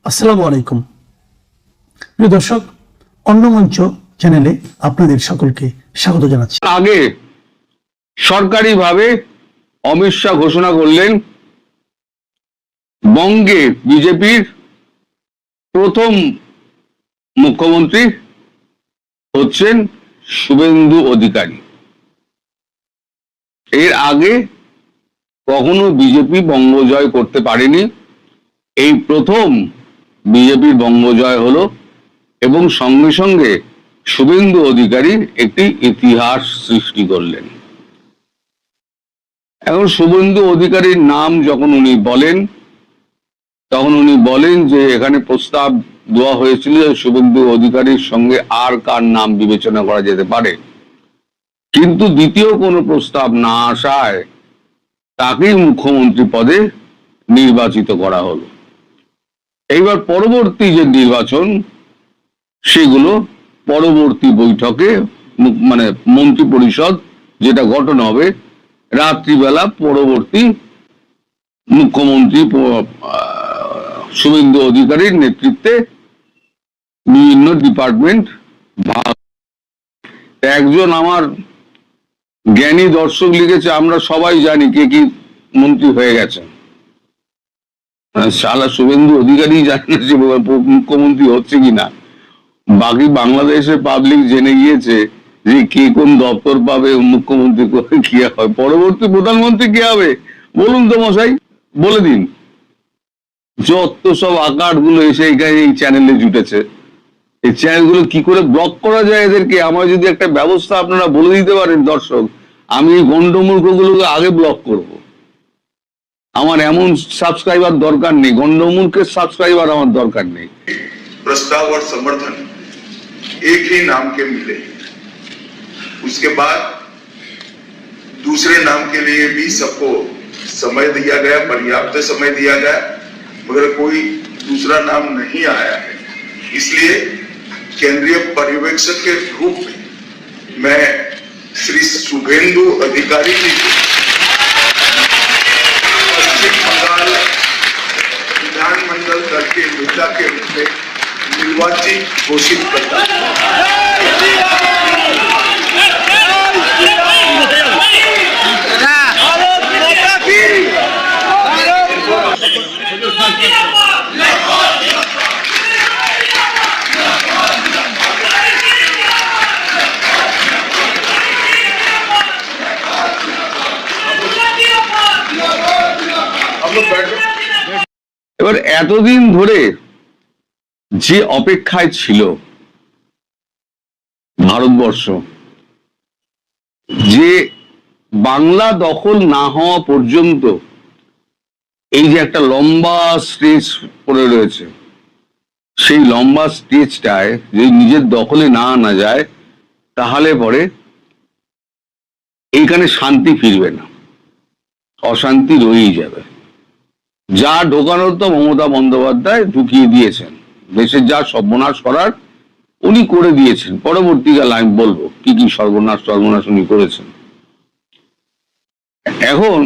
আসসালামু আলাইকুম প্রিয় দর্শক, অন্নমঞ্চ চ্যানেলে আপনাদের সকলকে স্বাগত জানাচ্ছি। আগে সরকারিভাবে অমিত শাহ ঘোষণা করলেন বঙ্গে বিজেপির প্রথম মুখ্যমন্ত্রী হচ্ছেন শুভেন্দু অধিকারী। এর আগে কখনো বিজেপি বঙ্গজয় করতে পারেনি, এই প্রথম বিজেপির বঙ্গজয় হলো এবং সঙ্গে সঙ্গে শুভেন্দু অধিকারী একটি ইতিহাস সৃষ্টি করলেন। এখন শুভেন্দু অধিকারীর নাম যখন উনি বলেন তখন উনি বলেন যে এখানে প্রস্তাব দেওয়া হয়েছিল যে শুভেন্দু অধিকারীর সঙ্গে আর কার নাম বিবেচনা করা যেতে পারে, কিন্তু দ্বিতীয় কোনো প্রস্তাব না আসায় তাকেই মুখ্যমন্ত্রী পদে নির্বাচিত করা হলো। এইবার পরবর্তী যে নির্বাচন সেগুলো পরবর্তী বৈঠকে মানে মন্ত্রী পরিষদ যেটা গঠন হবে রাত্রিবেলা পরবর্তী মুখ্যমন্ত্রী শুভেন্দু অধিকারীর নেতৃত্বে বিভিন্ন ডিপার্টমেন্ট ভাগ। একজন আমার জ্ঞানী দর্শক লিখেছে আমরা সবাই জানি কে কি মন্ত্রী হয়ে গেছেন, শালা শুভেন্দু অধিকারী জানে না যে মুখ্যমন্ত্রী হচ্ছে কিনা। বাকি বাংলাদেশের পাবলিক জেনে গিয়েছে যে কে কোন দপ্তর পাবে, মুখ্যমন্ত্রী কি হয়, পরবর্তী প্রধানমন্ত্রী কে হবে বলুন তো মশাই, বলে দিন। যত সব আকার গুলো এসে এই চ্যানেলে জুটেছে, এই চ্যানেলগুলো কি করে ব্লক করা যায় এদেরকে, আমার যদি একটা ব্যবস্থা আপনারা বলে দিতে পারেন দর্শক, আমি এই গন্ডমূর্খগুলোকে আগে ব্লক করব। আমার এমন সাবস্ক্রাইবার দরকার নেই, গন্ডমূর্খের সাবস্ক্রাইবার আমার দরকার নেই। प्रस्ताव और समर्थन एक ही नाम के मिले, उसके बाद दूसरे नाम के लिए भी सबको समय दिया गया, पर्याप्त समय दिया गया, मगर कोई दूसरा नाम नहीं आया है। इसलिए केंद्रीय पर्यवेक्षक के रूप में मैं श्री शुभेंदु अधिकारी जी को पश्चिम बंगाल विधानमंडल दल के नेता के रूप में निर्वाचित घोषित करता हूं। এবার এতদিন ধরে যে অপেক্ষায় ছিল ভারতবর্ষ, যে বাংলা দখল না হওয়া পর্যন্ত এই যে একটা লম্বা স্টেজ পড়ে রয়েছে, সেই লম্বা স্টেজটায় যদি নিজের দখলে না আনা যায় তাহলে পরে এইখানে শান্তি ফিরবে না, অশান্তি রয়েই যাবে। যা ঢোকানোর তো মমতা বন্দ্যোপাধ্যায় ঢুকিয়ে দিয়েছেন, দেশের যা সর্বনাশ করার উনি করে দিয়েছেন। পরবর্তীকালে আমি বলবো কি কি সর্বনাশ উনি করেছেন। এখন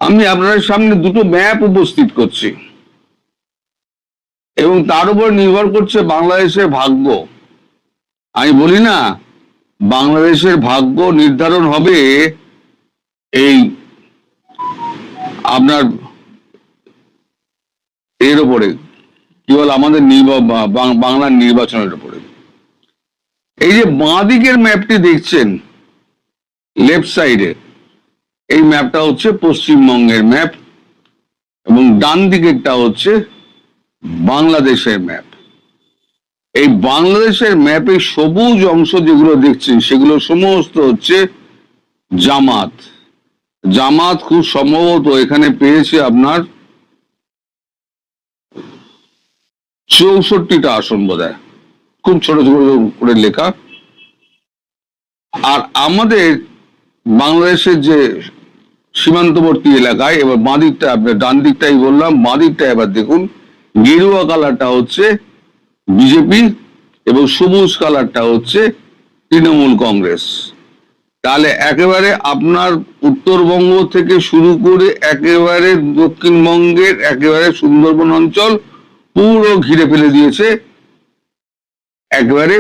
আমি আপনাদের সামনে দুটো ম্যাপ উপস্থিত করছি এবং তার উপর নির্ভর করছে বাংলাদেশের ভাগ্য। আমি বলি না বাংলাদেশের ভাগ্য নির্ধারণ হবে এই আপনার এর উপরে, কি বল আমাদের বাংলার নির্বাচনের উপরে। এই যে বাঁ দিকের ম্যাপটি দেখছেন লেফট সাইডে, এই ম্যাপটা হচ্ছে পশ্চিমবঙ্গের ম্যাপ এবং ডান দিকেরটা হচ্ছে বাংলাদেশের ম্যাপ। এই বাংলাদেশের ম্যাপে সবুজ অংশ যেগুলো দেখছেন সেগুলো সমস্ত হচ্ছে জামাত। জামাত খুব সম্ভবত এখানে পেয়েছে আপনার 64টা আসন বোধহয়, খুব ছোট ছোট করে লেখা। আর আমাদের বাংলাদেশের যে সীমান্তবর্তী এলাকায়, এবার বাঁ দিকটা আপনার ডান দিকটাই বললাম, বাঁ দিকটা এবার দেখুন, গেরুয়া কালারটা হচ্ছে বিজেপি এবং সবুজ কালারটা হচ্ছে তৃণমূল কংগ্রেস। তাহলে একেবারে আপনার উত্তরবঙ্গ থেকে শুরু করে একেবারে দক্ষিণবঙ্গের একেবারে সুন্দরবন অঞ্চল পুরো ঘিরে ফেলে দিয়েছে একেবারে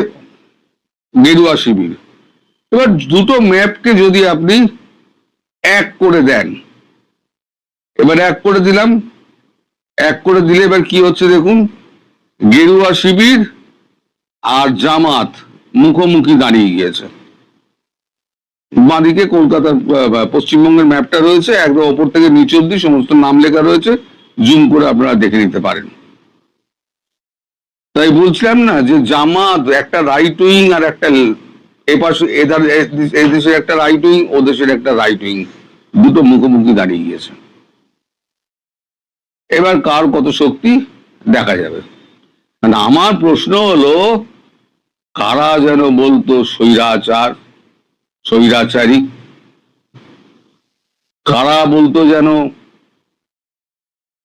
গেরুয়া শিবির। এবার দুটো ম্যাপকে যদি আপনি এক করে দেন, এবার এক করে দিলাম, এক করে দিলে এবার কি হচ্ছে দেখুন, গেরুয়া শিবির আর জামাত মুখোমুখি দাঁড়িয়ে গিয়েছে। বাঁদিকে কলকাতার পশ্চিমবঙ্গের ম্যাপটা রয়েছে, একদম ওপর থেকে নিচ অব্দি সমস্ত নাম লেখা রয়েছে, জুম করে আপনারা দেখে নিতে পারেন। তাই বলছিলাম না যে জামাত একটা রাইট উইং আর একটা এপাশে এ দেশের একটা রাইট উইং, ও দেশের একটা রাইট উইং, দুটো মুখোমুখি দাঁড়িয়ে গিয়েছে। এবার কার কত শক্তি দেখা যাবে। মানে আমার প্রশ্ন হলো, কারা যেন বলতো স্বৈরাচারী, কারা বলতো যেন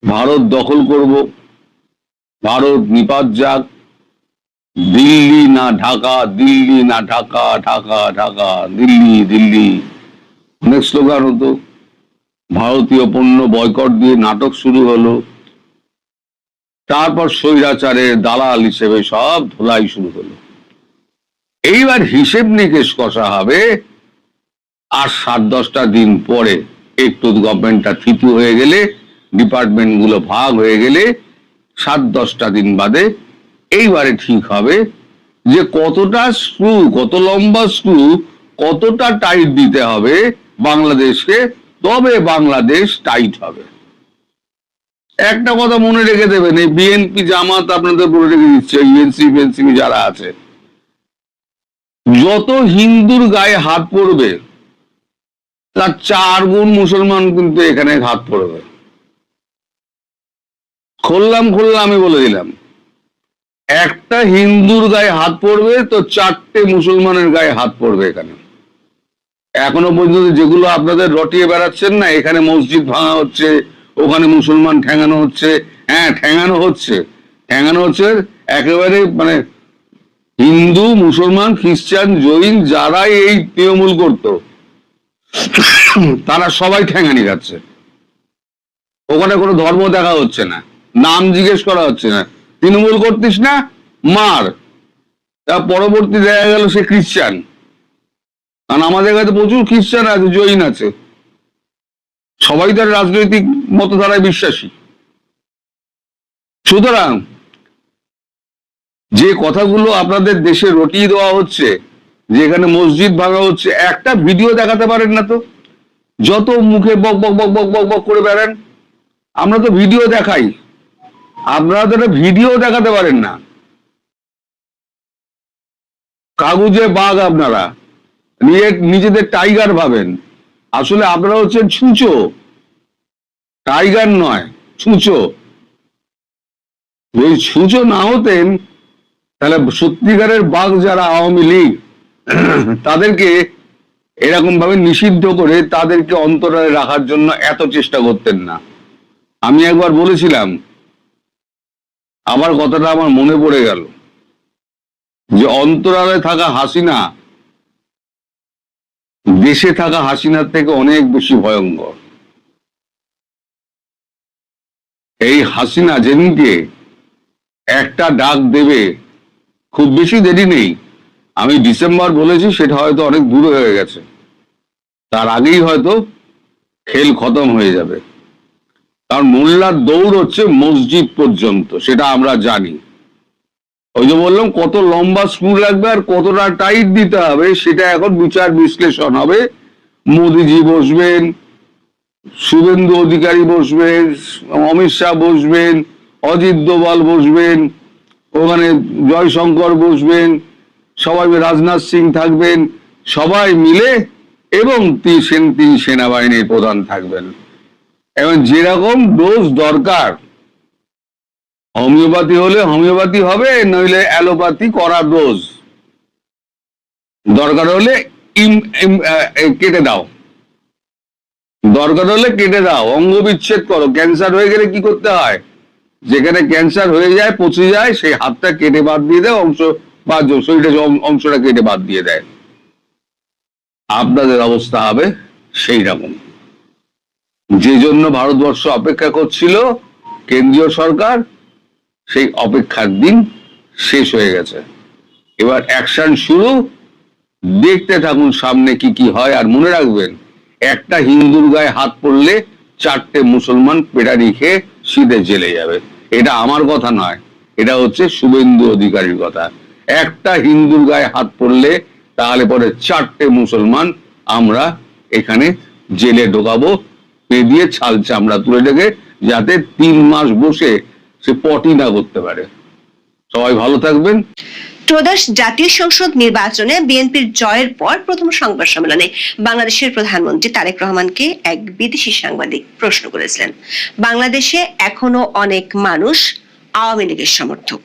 ভারত দখল করব, ভারত নিপাত যাক, দিল্লি না ঢাকা, দিল্লি না ঢাকা, ঢাকা ঢাকা, দিল্লি দিল্লি, অনেক স্লোগান হতো। ভারতীয় পণ্য বয়কট দিয়ে নাটক শুরু হলো। তারপর স্বৈরাচারের দালাল হিসেবে সব ধোলাই শুরু হলো। এইবার হিসেব নিকেশ কষা হবে। আর 7-10টা দিন পরে একটু গভর্নমেন্টটা থিতু হয়ে গেলে, ডিপার্টমেন্ট গুলো ভাগ হয়ে গেলে, 7-10টা দিন বাদে এইবারে ঠিক হবে যে কতটা স্ক্রু, কত লম্বা স্ক্রু, কতটা টাইট দিতে হবে বাংলাদেশকে, তবে বাংলাদেশ টাইট হবে। একটা কথা মনে রেখে দেবেন, এই বিএনপি জামাত আপনাদের বলে রেখে দিচ্ছে, এনসিপি যারা আছে, যত হিন্দুর গায়ে হাত পড়বে তার 4 গুণ মুসলমান কিন্তু এখানে হাত পড়বে। খুললাম আমি বলে দিলাম, একটা হিন্দুর গায়ে হাত পড়বে তো 4টে মুসলমানের গায়ে হাত পড়বে এখানে। এখনো পর্যন্ত যেগুলো আপনাদের রটিয়ে বেড়াচ্ছেন না, এখানে মসজিদ ভাঙা হচ্ছে, ওখানে মুসলমান ঠেঙানো হচ্ছে, হ্যাঁ ঠেঙানো হচ্ছে একেবারে, মানে হিন্দু, মুসলমান, খ্রিস্টান, জৈন যারাই এই তৃণমূল করতো তারা সবাই ঠেঙানি খাচ্ছে। ওখানে কোনো ধর্ম দেখা হচ্ছে না, নাম জিজ্ঞেস করা হচ্ছে না, তৃণমূল করতিস না মার। তা পরবর্তী দেখা গেল সে খ্রিস্টান, কারণ আমাদের কাছে প্রচুর খ্রিস্টান আছে, জৈন আছে, সবাই তার রাজনৈতিক মতধারায় বিশ্বাসী। সুতরাং যে কথাগুলো আপনাদের দেশে রটিয়ে দেওয়া হচ্ছে, যে এখানে মসজিদ ভাঙা হচ্ছে, একটা ভিডিও দেখাতে পারেন না তো? যত মুখে বক বক বক বক বক বক করে বেড়ান, আমরা তো ভিডিও দেখাই, আপনারা তো ভিডিও দেখাতে পারেন না। কাগজে বাঘ, আপনারা নিজেদের টাইগার ভাবেন, আসলে আপনারা হচ্ছেন ছুঁচো, টাইগার নয়, ছুঁচো। যদি ছুঁচো না হতেন তাহলে সত্যিকারের বাঘ যারা আওয়ামী লীগ, তাদেরকে এরকম ভাবে নিষিদ্ধ করে তাদেরকে অন্তরালে রাখার জন্য এত চেষ্টা করতেন না। আমি একবার বলেছিলাম, আবার কথাটা আমার মনে পড়ে গেল, যে অন্তরালে থাকা হাসিনা দেশে থাকা হাসিনার থেকে অনেক বেশি ভয়ঙ্কর। এই হাসিনা যেদিনকে একটা ডাক দেবে, খুব বেশি দেরি নেই, আমি ডিসেম্বর বলেছি, সেটা হয়তো অনেক দূরে হয়ে গেছে, তার আগেই হয়তো খেল খতম হয়ে যাবে। কারণ মোল্লার দৌড় হচ্ছে মসজিদ পর্যন্ত, সেটা আমরা জানি। ওই যে বললাম, কত লম্বা স্ক্রু লাগবে আর কতটা টাইট দিতে হবে, সেটা এখন বিচার বিশ্লেষণ হবে। মোদিজি বসবেন, শুভেন্দু অধিকারী বসবেন, অমিত শাহ বসবেন, অজিত দোভাল বসবেন, ওখানে জয়শঙ্কর বসবেন, সবাই, রাজনাথ সিং থাকবেন, সবাই মিলে, এবং তিনি সেনাবাহিনীর প্রধান থাকবেন। এবং যেরকম ডোজ দরকার, হোমিওপ্যাথি হলে হোমিওপ্যাথি হবে, নইলে অ্যালোপ্যাথি করা ডোজ দরকার হলে কেটে দাও, অঙ্গ বিচ্ছেদ করো। ক্যান্সার হয়ে গেলে কি করতে হয়, যেখানে ক্যান্সার হয়ে যায়, পচে যায়, সেই হাতটা কেটে বাদ দিয়ে দেয়, অংশ বা শরীরের অংশটা কেটে বাদ দিয়ে দেয়। আপনাদের অবস্থা হবে সেই রকম। যে জন্য ভারতবর্ষ অপেক্ষা করছিল কেন্দ্রীয় সরকার, সেই অপেক্ষার দিন শেষ হয়ে গেছে। এবার অ্যাকশন শুরু, দেখতে থাকুন সামনে কি কি হয়। আর মনে রাখবেন, একটা হিন্দুর গায়ে হাত পড়লে 4টে মুসলমান পেটানি খেয়ে সিধে জেলে যাবে। এটা আমার কথা নয়, এটা হচ্ছে শুভেন্দু অধিকারীর কথা। একটা হিন্দুর গায়ে হাত পড়লে তাহলে পরে 4টে মুসলমান আমরা এখানে জেলে ঢোকাবো, পে দিয়ে ছাল চামড়া তুলে রেখে, যাতে 3 মাস বসে সে পটি না করতে পারে। সবাই ভালো থাকবেন। ত্রয়োদশ জাতীয় সংসদ নির্বাচনে বিএনপির জয়ের পর প্রথম সংবাদ সম্মেলনে বাংলাদেশের প্রধানমন্ত্রী তারেক রহমানকে এক বিদেশি সাংবাদিক প্রশ্ন করেছিলেন, বাংলাদেশে এখনো অনেক মানুষ আওয়ামী লীগের সমর্থক,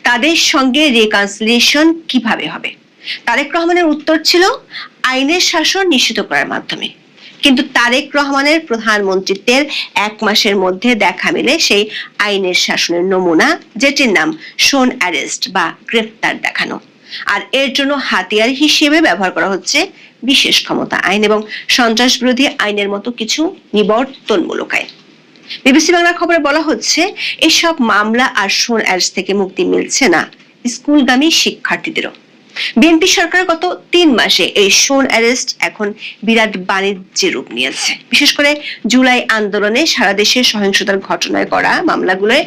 তাদের সঙ্গে রিকনসিলিয়েশন কিভাবে হবে? তারেক রহমানের উত্তর ছিল, আইনের শাসন নিশ্চিত করার মাধ্যমে। কিন্তু তারেক রহমানের প্রধানমন্ত্রীত্বের 1 মাসের মধ্যে দেখা মিলে সেই আইনের শাসনের নমুনা, যেটির নাম শোন অ্যারেস্ট বা গ্রেফতার দেখানো। আর এর জন্য হাতিয়ার হিসেবে ব্যবহার করা হচ্ছে বিশেষ ক্ষমতা আইন এবং সন্ত্রাস বিরোধী আইনের মতো কিছু নিবর্তনমূলক আইন। বিবিসি বাংলার খবরে বলা হচ্ছে, এসব মামলা আর শোন অ্যারেস্ট থেকে মুক্তি মিলছে না স্কুলগামী শিক্ষার্থীদেরও। বিএনপি সরকার গত 3 মাসে এই শোন অ্যারেস্ট এখন বিরাট বাণিজ্যের রূপ নিয়েছে। বিশেষ করে জুলাই আন্দোলনে সারা দেশে সহিংসতার ঘটনায় করা মামলাগুলোয়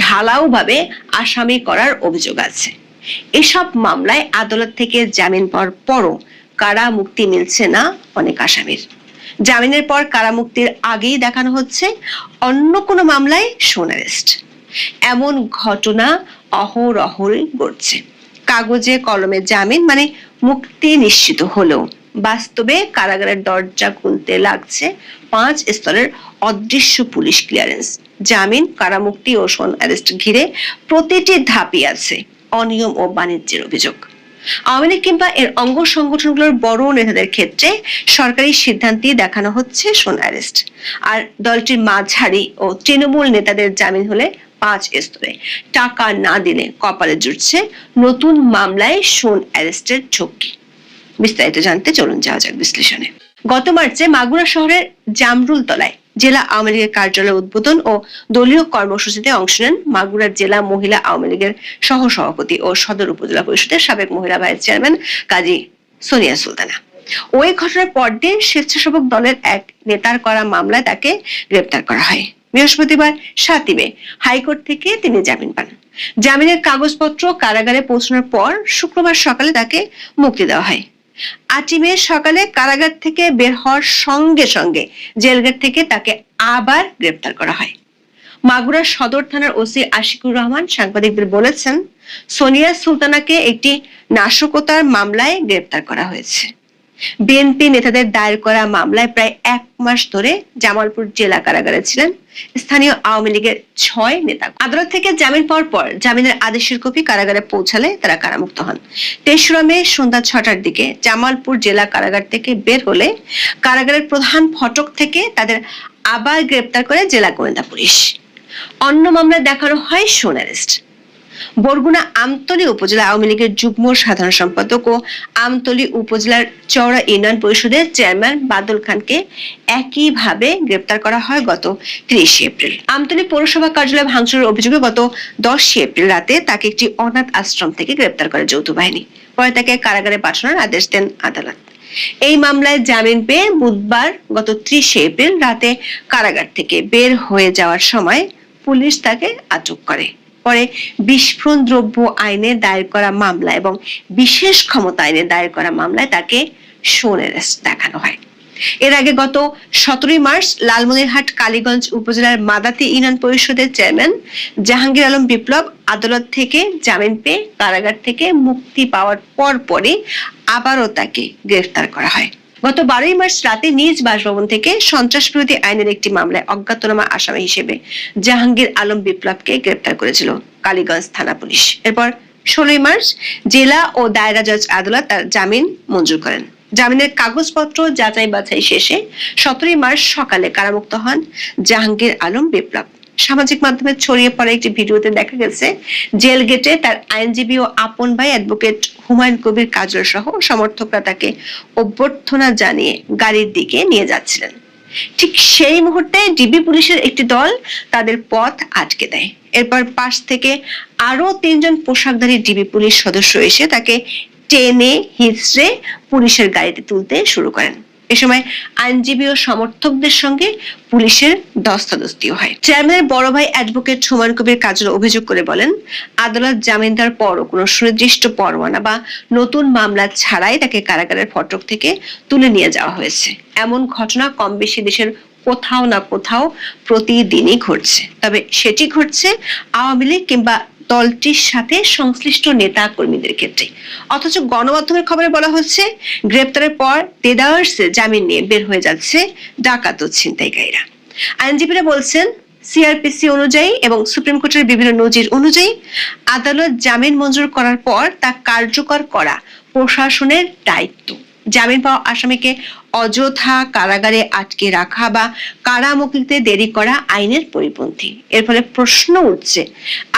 ঢালাওভাবে আসামি করার অভিযোগ আছে। এসব মামলায় আদালত থেকে জামিন পাওয়ার পরও কারা মুক্তি মিলছে না অনেক আসামির। জামিনের পর কারা মুক্তির আগেই দেখানো হচ্ছে অন্য কোনো মামলায় শোন অ্যারেস্ট। এমন ঘটনা অহরহই ঘটছে। কাগজে কলমে জামিন মানে মুক্তি নিশ্চিত হলেও বাস্তবে কারাগারের দরজা খুলতে লাগছে 5 স্তরের অদৃশ্য পুলিশ ক্লিয়ারেন্স। জামিন, কারামুক্তি ও শোন অ্যারেস্ট ঘিরে প্রতিটি ধাপই আছে অনিয়ম ও বাণিজ্যের অভিযোগ। আওয়ামী লীগ কিংবা এর অঙ্গ সংগঠনগুলোর বড় নেতাদের ক্ষেত্রে সরকারি সিদ্ধান্তেই দেখানো হচ্ছে শোন অ্যারেস্ট। আর দলটির মাঝারি ও তৃণমূল নেতাদের জামিন হলে 5 স্তরে, টাকা না দিলে কপালে জুটছে নতুন মামলায় শোন অ্যারেস্টের ঝুঁকি। বিস্তারিত জানতে চলুন যাওয়া যাক বিশ্লেষণে। গত মার্চে মাগুরা শহরের জামরুল তলায় জেলা আওয়ামী লীগের কার্যালয় উদ্বোধন ও দলীয় কর্মসূচিতে অংশ নেন মাগুরা জেলা মহিলা আওয়ামী লীগের সহ সভাপতি ও সদর উপজেলা পরিষদের সাবেক মহিলা ভাইস চেয়ারম্যান কাজী সোনিয়া সুলতানা। ওই ঘটনার পরদিন স্বেচ্ছাসেবক দলের এক নেতার করা মামলায় তাকে গ্রেপ্তার করা হয়। বৃহস্পতিবার 7 মে হাইকোর্ট থেকে তিনি জামিন পান। জামিনের কাগজপত্র কারাগারে পৌঁছানোর পর শুক্রবার সকালে তাকে মুক্তি দেওয়া হয়। 8 মে সকালে কারাগার থেকে বের হওয়ার সঙ্গে সঙ্গে জেলগেট থেকে তাকে আবার গ্রেপ্তার করা হয়। মাগুরা সদর থানার ওসি আশিকুর রহমান সাংবাদিকদের বলেছেন, সোনিয়া সুলতানাকে একটি নাশকতার মামলায় গ্রেপ্তার করা হয়েছে। বিএনপি নেতাদের দায়ের করা মামলায় প্রায় 1 মাস ধরে জামালপুর জেলা কারাগারে ছিলেন স্থানীয় আওয়ামী লীগের 6 নেতা। আদালত থেকে জামিন পাওয়ার পর জামিনের আদেশের কপি কারাগারে পৌঁছালে তারা কারামুক্ত হন। 23 মে সন্ধ্যা 6টার দিকে জামালপুর জেলা কারাগার থেকে বের হলে কারাগারের প্রধান ফটক থেকে তাদের আবার গ্রেপ্তার করে জেলা গোয়েন্দা পুলিশ। অন্য মামলায় দেখানো হয় শোন অ্যারেস্ট। বরগুনা আমতলী উপজেলা আওয়ামী লীগের যুগ্ম সাধারণ সম্পাদক ও আমতলী উপজেলার চওড়া ইউনিয়ন পরিষদের চেয়ারম্যান বাদল খানকে একইভাবে গ্রেপ্তার করা হয় গত 30 এপ্রিল। আমতলী পৌরসভা কার্যালয় ভাঙচুরের অভিযোগে গত 10 এপ্রিল রাতে তাকে একটি অনাথ আশ্রম থেকে গ্রেপ্তার করে যৌথ বাহিনী। পরে তাকে কারাগারে পাঠানোর আদেশ দেন আদালত। এই মামলায় জামিন পেয়ে বুধবার গত 30 এপ্রিল রাতে কারাগার থেকে বের হয়ে যাওয়ার সময় পুলিশ তাকে আটক করে। পরে বিস্ফোরণ দ্রব্য আইনে দায়ের করা মামলা এবং বিশেষ ক্ষমতা আইনে দায়ের করা মামলায় তাকে শোন অ্যারেস্ট দেখানো হয়। এর আগে গত 17 মার্চ লালমনিরহাট কালীগঞ্জ উপজেলার মাদাতি ইউনিয়ন পরিষদের চেয়ারম্যান জাহাঙ্গীর আলম বিপ্লব আদালত থেকে জামিন পেয়ে কারাগার থেকে মুক্তি পাওয়ার পরপরই আবারও তাকে গ্রেফতার করা হয়। গত 12 মার্চ রাতে নিজ বাসভবন থেকে সন্ত্রাস বিরোধী আইনের একটি মামলায় অজ্ঞাতনামা আসামি হিসেবে জাহাঙ্গীর আলম বিপ্লবকে গ্রেফতার করেছিল কালীগঞ্জ থানা পুলিশ। এরপর 16 মার্চ জেলা ও দায়রা জজ আদালত তার জামিন মঞ্জুর করেন। জামিনের কাগজপত্র যাচাই বাছাই শেষে 17 মার্চ সকালে কারামুক্ত হন জাহাঙ্গীর আলম বিপ্লব। সামাজিক মাধ্যমে ছড়িয়ে পড়া একটি ভিডিওতে দেখা গেছে জেল গেটে তার আইনজীবী ও আপন ভাই অ্যাডভোকেট হুমায়ুন কবির কাজল সহ সমর্থকরা তাকে অভ্যর্থনা জানিয়ে গাড়ির দিকে নিয়ে যাচ্ছিলেন। ঠিক সেই মুহূর্তে ডিবি পুলিশের একটি দল তাদের পথ আটকে দেয়। এরপর পাশ থেকে আরো 3 জন পোশাকধারী ডিবি পুলিশ সদস্য এসে তাকে টেনে হিঁচড়ে পুলিশের গাড়িতে তুলতে শুরু করেন। এ সময় আইনজীবী ও সমর্থকদের সঙ্গে পুলিশের ধস্তাধস্তিও হয়। চেয়ারম্যানের বড় ভাই অ্যাডভোকেট হুমায়ুন কবির কাজল অভিযোগ করে বলেন, আদালত জামিন দেওয়ার পরও কোনো সুনির্দিষ্ট পরোয়ানা বা নতুন মামলা ছাড়াই তাকে কারাগারের ফটক থেকে তুলে নিয়ে যাওয়া হয়েছে। এমন ঘটনা কম বেশি দেশের কোথাও না কোথাও প্রতিদিনই ঘটছে। তবে সেটি ঘটছে আওয়ামী লীগ কিংবা দলটির সাথে সংশ্লিষ্ট নেতা কর্মীদের ক্ষেত্রে। অথচ গণমাধ্যমের খবরে বলা হচ্ছে গ্রেপ্তারের পর দেদারসে জামিন নিয়ে বের হয়ে যাচ্ছে ডাকাত ও ছিনতাইকারীরা। আইনজীবীরা বলছেন, সিআরপিসি অনুযায়ী এবং সুপ্রিম কোর্টের বিভিন্ন নজির অনুযায়ী আদালত জামিন মঞ্জুর করার পর তা কার্যকর করা প্রশাসনের দায়িত্ব। জামিন পাওয়া আসামিকে অযথা কারাগারে আটকে রাখা বা কারা মুক্তিতে দেরি করা আইনের পরিপন্থী। এর ফলে প্রশ্ন উঠছে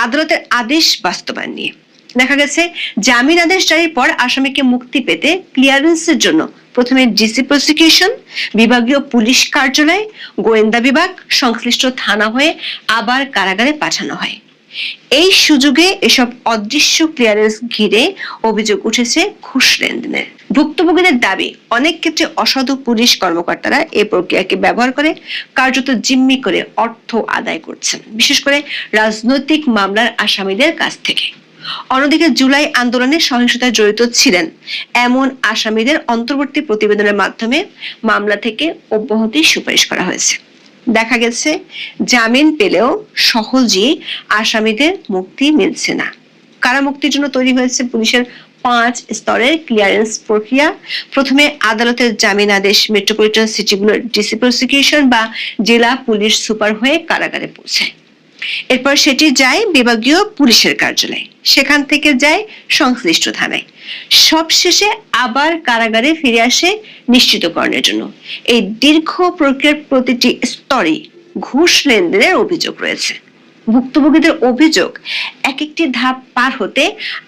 আদালতের আদেশ বাস্তবায়ন নিয়ে। দেখা গেছে জামিন আদেশ জারির পর আসামিকে মুক্তি পেতে ক্লিয়ারেন্সের জন্য প্রথমে ডিসি প্রসিকিউশন, বিভাগীয় পুলিশ কার্যালয়, গোয়েন্দা বিভাগ, সংশ্লিষ্ট থানা হয়ে আবার কারাগারে পাঠানো হয়। এই সুযোগে এসব অদৃশ্য ক্লিয়ারেন্স ঘিরে অভিযোগ উঠেছে ঘুষ লেনদেনের। ভুক্তভোগীদের দাবি, অনেক ক্ষেত্রে অসাধু পুলিশ কর্মকর্তারা এই প্রক্রিয়াকে ব্যবহার করে কার্যত জিম্মি করে অর্থ আদায় করছেন, বিশেষ করে রাজনৈতিক মামলার আসামিদের কাছ থেকে। অন্যদিকে জুলাই আন্দোলনে সহিংসতায় জড়িত ছিলেন এমন আসামিদের অন্তর্বর্তী প্রতিবেদনের মাধ্যমে মামলা থেকে অব্যাহতির সুপারিশ করা হয়েছে। দেখা গেছে জামিন পেলেও সহজেই আসামিদের মুক্তি মিলছে না। কারামুক্তির জন্য তৈরি হয়েছে পুলিশের 5 স্তরের ক্লিয়ারেন্স প্রক্রিয়া। প্রথমে আদালতের জামিন আদেশ মেট্রোপলিটন সিটিগুলোর ডিসি প্রসিকিউশন বা জেলা পুলিশ সুপার হয়ে কারাগারে পৌঁছায়। এরপর সেটি যায় বিভাগীয় পুলিশের কার্যালয়ে, সেখান থেকে যায় সংশ্লিষ্ট থানায়, সবশেষে আবার কারাগারে ফিরে আসে নিশ্চিতকরণের জন্য। এই দীর্ঘ প্রক্রিয়ার প্রতিটি স্তরে ঘুষ লেনদেনের অভিযোগ রয়েছে। ভুক্তভোগীদের অভিযোগ, এক একটি ধাপ পার হতে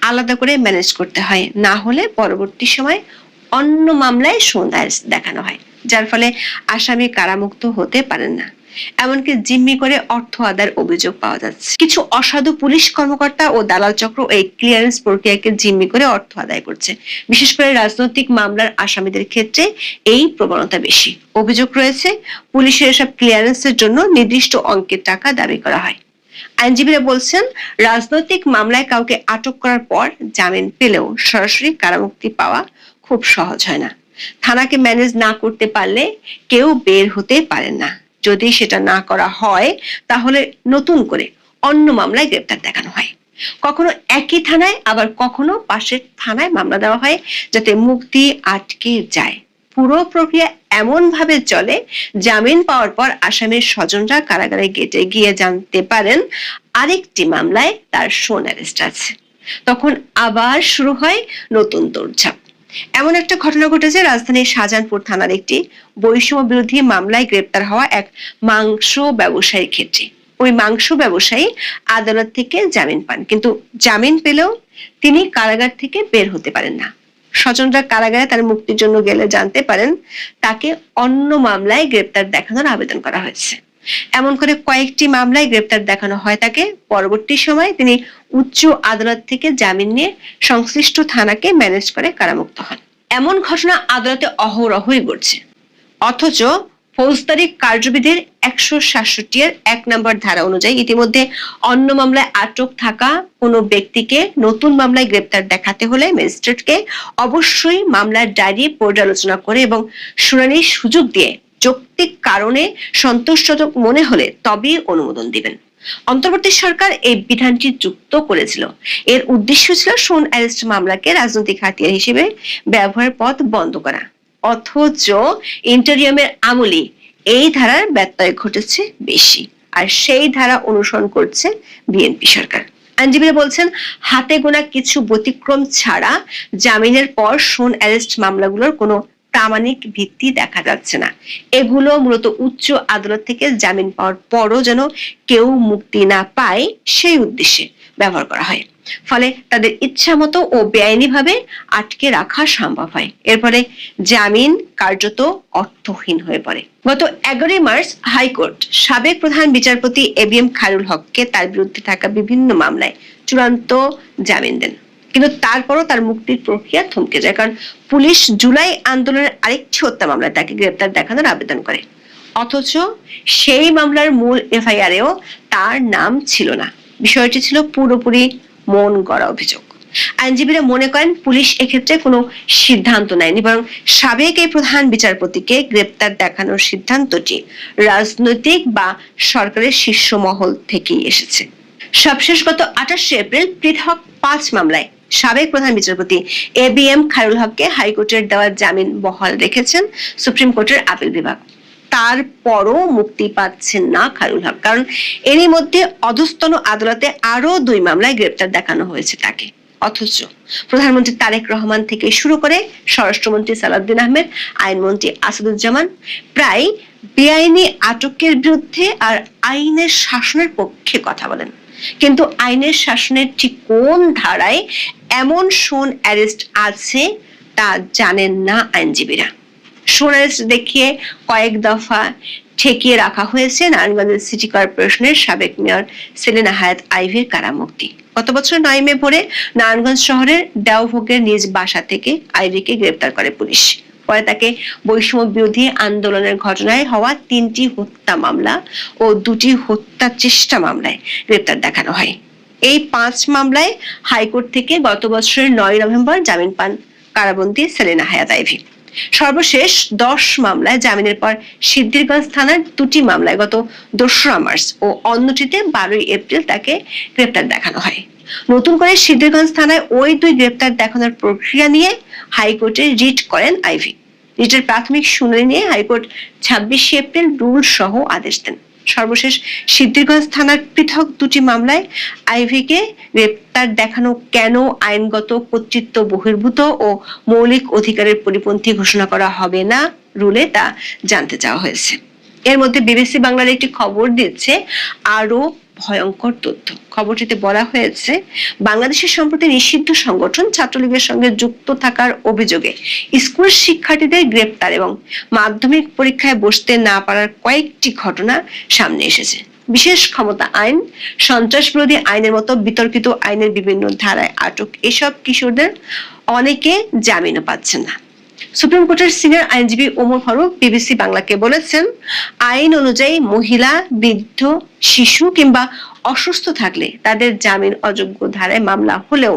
আলাদা করে ম্যানেজ করতে হয়, না হলে পরবর্তী সময় অন্য মামলায় সন্দেহ দেখানো হয়, যার ফলে আসামি কারামুক্ত হতে পারেন না। এমনকি জিম্মি করে অর্থ আদায়ের অভিযোগ পাওয়া যাচ্ছে। কিছু অসাধু পুলিশ কর্মকর্তা ও দালাল চক্র এই ক্লিয়ারেন্স প্রক্রিয়াকে জিম্মি করে অর্থ আদায় করছে। বিশেষ করে রাজনৈতিক মামলার আসামিদের ক্ষেত্রে এই প্রবণতা বেশি। অভিযোগ রয়েছে পুলিশের এসব ক্লিয়ারেন্সের জন্য নির্দিষ্ট অঙ্কের টাকা দাবি করা হয়। আইনজীবীরা বলছেন, রাজনৈতিক মামলায় কাউকে আটক করার পর জামিন পেলেও সরাসরি কারামুক্তি পাওয়া খুব সহজ হয় না। থানাকে ম্যানেজ না করতে পারলে কেউ বের হতে পারেন না। যদি সেটা না করা হয় তাহলে নতুন করে অন্য মামলায় গ্রেপ্তার দেখানো হয়। কখনো একই থানায় আবার কখনো পাশের থানায় মামলা দেওয়া হয় যাতে মুক্তি আটকে যায়। পুরো প্রক্রিয়া এমন ভাবে চলে, জামিন পাওয়ার পর আসামির স্বজনরা কারাগারে গেটে গিয়ে জানতে পারেন আরেকটি মামলায় তার শোন অ্যারেস্ট আছে। তখন আবার শুরু হয় নতুন দৌড়ঝাঁপ। এমন একটা ঘটনা ঘটেছে রাজধানীর শাহজাহানপুর থানার একটি বৈষম্য বিরোধী মামলায় গ্রেপ্তার হওয়া এক মাংস ব্যবসায়ীর ক্ষেত্রে। ওই মাংস ব্যবসায়ী আদালত থেকে জামিন পান, কিন্তু জামিন পেলেও তিনি কারাগার থেকে বের হতে পারেন না। স্বজনরা কারাগারে তার মুক্তির জন্য গেলে জানতে পারেন তাকে অন্য মামলায় গ্রেপ্তার দেখানোর আবেদন করা হয়েছে। এমন করে কয়েকটি মামলায় গ্রেপ্তার দেখানো হয় তাকে। পরবর্তী সময়ে তিনি উচ্চ আদালত থেকে জামিন নিয়ে সংশ্লিষ্ট থানাকে ম্যানেজ করে কারামুক্ত হন। এমন ঘটনা আদালতে অহরহই ঘটছে। অথচ ফৌজদারি কার্যবিধির 167 এর 1 নম্বর ধারা অনুযায়ী ইতিমধ্যে অন্য মামলায় আটক থাকা কোনো ব্যক্তিকে নতুন মামলায় গ্রেপ্তার দেখাতে হলে ম্যাজিস্ট্রেটকে অবশ্যই মামলার ডায়েরি পর্যালোচনা করে এবং শুনানির সুযোগ দিয়ে যৌক্তিক কারণে সন্তোষজনক মনে হলে তবেই অনুমোদন দিবেন। অন্তর্বর্তী সরকার এই বিধানটি যুক্ত করেছিল। এর উদ্দেশ্য ছিল শোন অ্যারেস্ট মামলাকে রাজনৈতিক হাতিয়ার হিসেবে ব্যবহারের পথ বন্ধ করা। অথচ ইন্টারিয়ামের আমলে এই ধারার ব্যত্যয় ঘটেছে বেশি, আর সেই ধারা অনুসরণ করছে বিএনপি সরকার। আইনজীবীরা বলছেন, হাতে গোনা কিছু ব্যতিক্রম ছাড়া জামিনের পর শোন অ্যারেস্ট মামলাগুলোর কোনো প্রামাণিক ভিত্তি দেখা যাচ্ছে না। এগুলো মূলত উচ্চ আদালত থেকে জামিন পাওয়ার পরও যেন কেউ মুক্তি না পায় সেই উদ্দেশ্যে ব্যবহার করা হয়। ফলে তাদের ইচ্ছা মতো ও বেআইনিভাবে আটকে রাখা সম্ভব হয়। এর ফলে জামিন কার্যত অর্থহীন হয়ে পড়ে। গত 11 মার্চ হাইকোর্ট সাবেক প্রধান বিচারপতি এবিএম খায়রুল হককে তার বিরুদ্ধে থাকা বিভিন্ন মামলায় চূড়ান্ত জামিন দেন, কিন্তু তারপরও তার মুক্তির প্রক্রিয়া থমকে যায়, কারণ পুলিশ জুলাই আন্দোলনের আরেকটি হত্যা মামলায় তাকে গ্রেপ্তার দেখানোর আবেদন করে। অথচ সেই মামলার মূল এফআইআরেও তার নাম ছিল না। বিষয়টি ছিল পুরোপুরি মন গড়া অভিযোগ। আইনজীবীরা মনে করেন পুলিশ এক্ষেত্রে কোনো সিদ্ধান্ত নেয়নি, বরং সাবেক এই প্রধান বিচারপতিকে গ্রেপ্তার দেখানোর সিদ্ধান্তটি রাজনৈতিক বা সরকারের শীর্ষ মহল থেকেই এসেছে। সবশেষ গত 28 এপ্রিল পৃথক 5 মামলায় সাবেক প্রধান বিচারপতি এবিএম খায়রুল হককে হাইকোর্টের দেওয়া জামিন বহাল রেখেছেন সুপ্রিম কোর্টের আপিল বিভাগ। তারপরও মুক্তি পাচ্ছেন না খায়রুল হক, কারণ এরই মধ্যে অধস্তন আদালতে আরো 2 মামলায় গ্রেপ্তার দেখানো হয়েছে তাকে। অথচ প্রধানমন্ত্রী তারেক রহমান থেকে শুরু করে স্বরাষ্ট্রমন্ত্রী সালাউদ্দিন আহমেদ, আইনমন্ত্রী আসাদুজ্জামান প্রায় বেআইনি আটকের বিরুদ্ধে আর আইনের শাসনের পক্ষে কথা বলেন, কিন্তু আইনের শাসনের ঠিক কোন ধারায় এমন শোন অ্যারেস্ট আছে তা জানেন না আইনজীবীরা। শোন অ্যারেস্ট দেখিয়ে কয়েক দফা ঠেকিয়ে রাখা হয়েছে নারায়ণগঞ্জের সিটি কর্পোরেশনের সাবেক মেয়র সেলিনা হায়াত আইভীর কারামুক্তি। গত বছর 9 মে ভোরে নারায়ণগঞ্জ শহরের দেওভোগের নিজ বাসা থেকে আইভীকে গ্রেপ্তার করে পুলিশ। পরে তাকে বৈষম্য বিরোধী আন্দোলনের ঘটনায় হওয়া 3টি হত্যা মামলা ও 2টি হত্যা চেষ্টা মামলায় গ্রেপ্তার দেখানো হয়। এই 5 মামলায় হাইকোর্ট থেকে গত বছরের 9 নভেম্বর জামিন পান কারাবন্দী সেলিনা হায়াত আইভী। সর্বশেষ 10 মামলায় জামিনের পর সিদ্ধিরগঞ্জ থানার 2টি মামলায় গত 2রা মার্চ ও অন্যটিতে 12 এপ্রিল তাকে গ্রেপ্তার দেখানো হয়। নতুন করে সিদ্ধিরগঞ্জ থানায় ওই 2 গ্রেপ্তার দেখানোর প্রক্রিয়া নিয়ে হাইকোর্টে রিট করেন আইভী। রিটের প্রাথমিক শুনানি নিয়ে হাইকোর্ট 26 এপ্রিল রুল সহ আদেশ দেন। সর্বশেষ সিদ্ধিরগঞ্জ থানার পৃথক 2টি মামলায় আইভীকে গ্রেপ্তার দেখানো কেন আইনগত কর্তৃত্ব বহির্ভূত ও মৌলিক অধিকারের পরিপন্থী ঘোষণা করা হবে না রুলে তা জানতে চাওয়া হয়েছে। এর মধ্যে বিবিসি বাংলার একটি খবর দিচ্ছে আরো ভয়ঙ্কর তথ্য। খবরটিতে বলা হয়েছে বাংলাদেশের সম্প্রতি নিষিদ্ধ সংগঠন ছাত্রলীগের সঙ্গে যুক্ত থাকার অভিযোগে স্কুল শিক্ষার্থীদের গ্রেপ্তার এবং মাধ্যমিক পরীক্ষায় বসতে না পারার কয়েকটি ঘটনা সামনে এসেছে। বিশেষ ক্ষমতা আইন, সন্ত্রাস বিরোধী আইনের মতো বিতর্কিত আইনের বিভিন্ন ধারায় আটক এসব কিশোরদের অনেকে জামিনও পাচ্ছেন না। সুপ্রিম কোর্টের সিনিয়র আইনজীবী ওমর ফারুক বিবিসি বাংলাকে বলেছেন, আইন অনুযায়ী মহিলা, বৃদ্ধ, শিশু কিংবা অসুস্থ থাকলে তাদের জামিন অযোগ্য ধারায় মামলা হলেও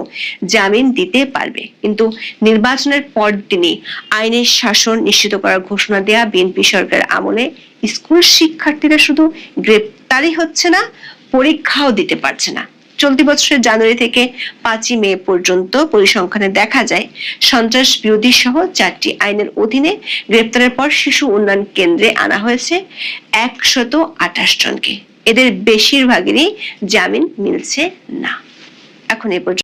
জামিন দিতে পারবে, কিন্তু নির্বাচনের পর তিনি আইনের শাসন নিশ্চিত করার ঘোষণা দেয়া বিএনপি সরকারের আমলে স্কুল শিক্ষার্থীরা শুধু গ্রেপ্তারই হচ্ছে না, পরীক্ষাও দিতে পারছে না। চলতি বছরের জানুয়ারি থেকে 5 মে পর্যন্ত পরিসংখ্যানে দেখা যায় সন্ত্রাস বিরোধী সহ 4টি আইনের অধীনে গ্রেপ্তারের পর শিশু উন্নয়ন কেন্দ্রে আনা হয়েছে 128 জনকে। এদের বেশিরভাগেরই জামিন মিলছে না। এখন এই পর্যন্ত